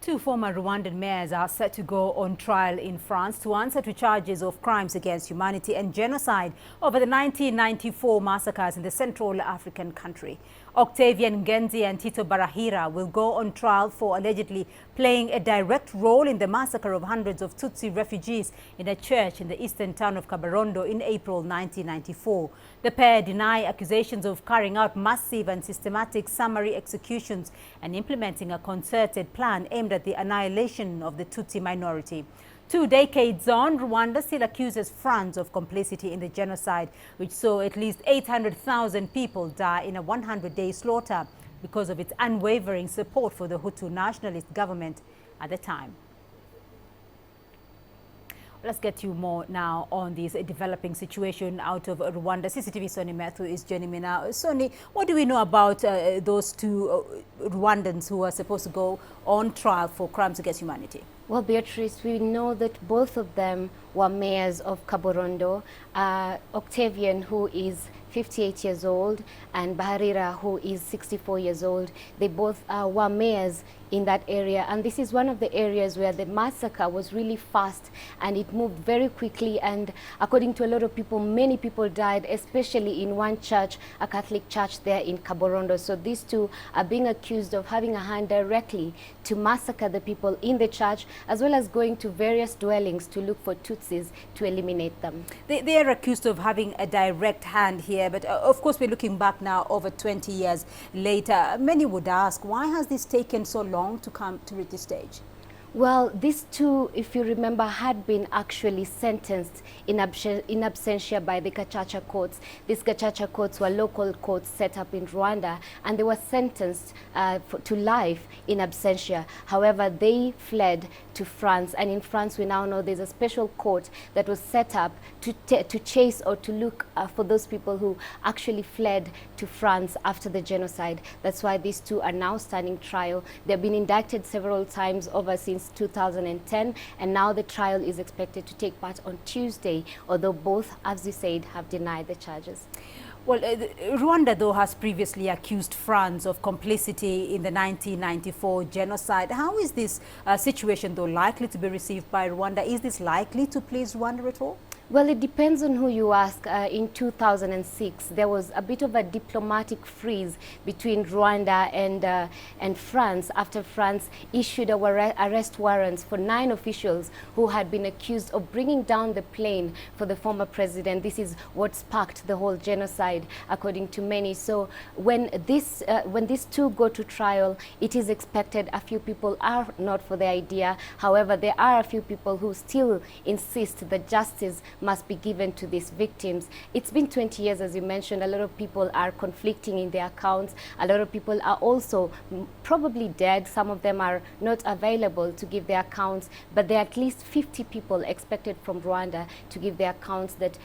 Two former Rwandan mayors are set to go on trial in France to answer to charges of crimes against humanity and genocide over the 1994 massacres in the Central African country. Octavien Ngenzi and Tito Barahira will go on trial for allegedly playing a direct role in the massacre of hundreds of Tutsi refugees in a church in the eastern town of Kabarondo in April 1994. The pair deny accusations of carrying out massive and systematic summary executions and implementing a concerted plan aimed at the annihilation of the Tutsi minority. 2 decades on, Rwanda still accuses France of complicity in the genocide, which saw at least 800,000 people die in a 100-day slaughter because of its unwavering support for the Hutu nationalist government at the time. Let's get you more now on this developing situation out of Rwanda. CCTV Sonny Methu is joining me now. Sonny, what do we know about those two Rwandans who are supposed to go on trial for crimes against humanity? Well, Beatrice, we know that both of them were mayors of Kabarondo. Octavien, who is 58 years old, and Barahira, who is 64 years old. They both were mayors in that area, and this is one of the areas where the massacre was really fast and it moved very quickly, and according to a lot of people, many people died, especially in one church, a Catholic church there in Kabarondo. So these two are being accused of having a hand directly to massacre the people in the church, as well as going to various dwellings to look for Tutsis to eliminate them. They are accused of having a direct hand here, but of course we're looking back now over 20 years later. Many would ask, why has this taken so long to come to reach this stage? Well, these two, if you remember, had been actually sentenced in absentia by the Gacaca courts. These Gacaca courts were local courts set up in Rwanda, and they were sentenced to life in absentia. However, they fled to France, and in France we now know there's a special court that was set up to chase or to look for those people who actually fled to France after the genocide. That's why these two are now standing trial. They've been indicted several times since 2010, and now the trial is expected to take part on Tuesday, although both, as you said, have denied the charges. Well, Rwanda, though, has previously accused France of complicity in the 1994 genocide. How is this situation, though, likely to be received by Rwanda? Is this likely to please Rwanda at all? Well, it depends on who you ask. In 2006, there was a bit of a diplomatic freeze between Rwanda and France after France issued arrest warrants for 9 officials who had been accused of bringing down the plane for the former president. This is what sparked the whole genocide, according to many. So when these two go to trial, it is expected a few people are not for the idea. However, there are a few people who still insist that justice must be given to these victims. It's been 20 years, as you mentioned. A lot of people are conflicting in their accounts. A lot of people are also probably dead. Some of them are not available to give their accounts, but there are at least 50 people expected from Rwanda to give their accounts that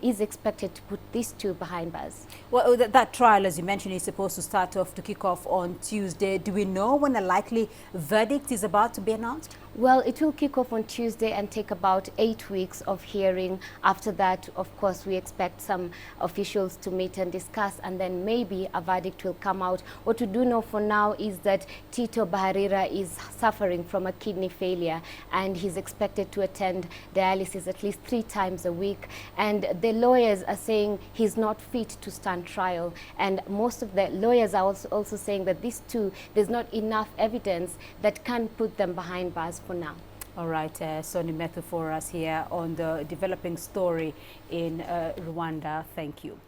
is expected to put these two behind bars. Well, that trial, as you mentioned, is supposed to kick off on Tuesday. Do we know when a likely verdict is about to be announced? Well, it will kick off on Tuesday and take about 8 weeks of hearing. After that, of course, we expect some officials to meet and discuss, and then maybe a verdict will come out. What we do know for now is that Tito Barahira is suffering from a kidney failure, and he's expected to attend dialysis at least 3 times a week. And the lawyers are saying he's not fit to stand trial. And most of the lawyers are also saying that these two, there's not enough evidence that can put them behind bars for now. All right, Sonny Methu for us here on the developing story in Rwanda. Thank you.